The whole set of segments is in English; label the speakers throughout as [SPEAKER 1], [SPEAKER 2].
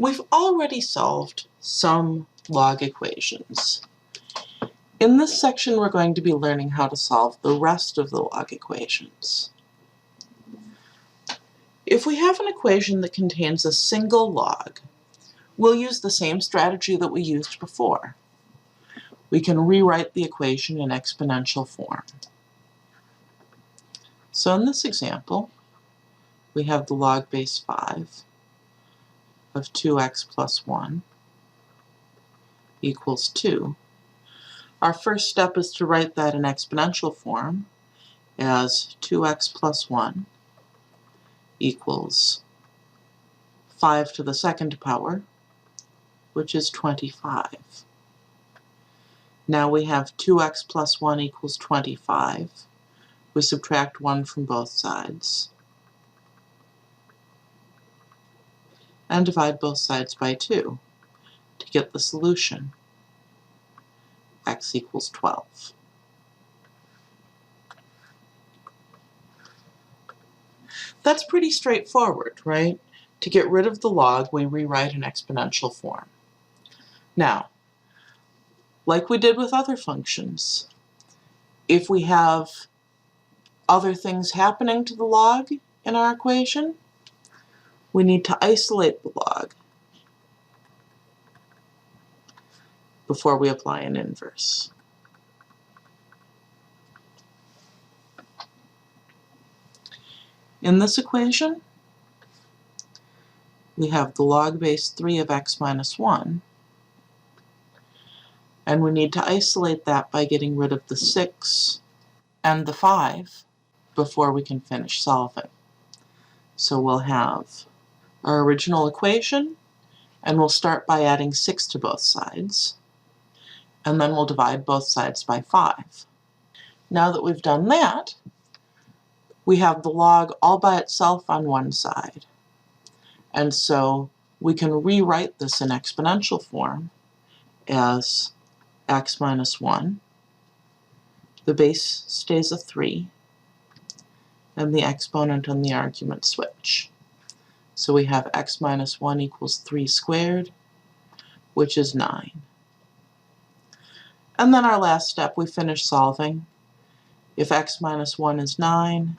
[SPEAKER 1] We've already solved some log equations. In this section, we're going to be learning how to solve the rest of the log equations. If we have an equation that contains a single log, we'll use the same strategy that we used before. We can rewrite the equation in exponential form. So in this example, we have the log base 5 of 2x plus 1 equals 2. Our first step is to write that in exponential form as 2x plus 1 equals 5 to the second power, which is 25. Now we have 2x plus 1 equals 25. We subtract 1 from both sides and divide both sides by 2 to get the solution, x equals 12. That's pretty straightforward, right? To get rid of the log, we rewrite in exponential form. Now, like we did with other functions, if we have other things happening to the log in our equation, we need to isolate the log before we apply an inverse. In this equation, we have the log base 3 of x minus 1, and we need to isolate that by getting rid of the 6 and the 5 before we can finish solving. So we'll have our original equation, and we'll start by adding 6 to both sides, and then we'll divide both sides by 5. Now that we've done that, we have the log all by itself on one side, and so we can rewrite this in exponential form as x minus 1. The base stays a 3, and the exponent and the argument switch. So we have x minus 1 equals 3 squared, which is 9. And then our last step, we finish solving. If x minus 1 is 9,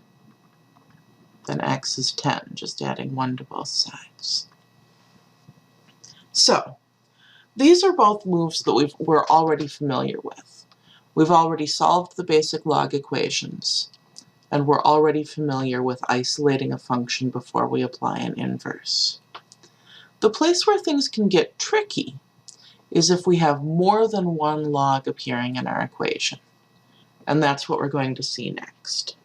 [SPEAKER 1] then x is 10, just adding 1 to both sides. So, these are both moves that we're already familiar with. We've already solved the basic log equations, and we're already familiar with isolating a function before we apply an inverse. The place where things can get tricky is if we have more than one log appearing in our equation, and that's what we're going to see next.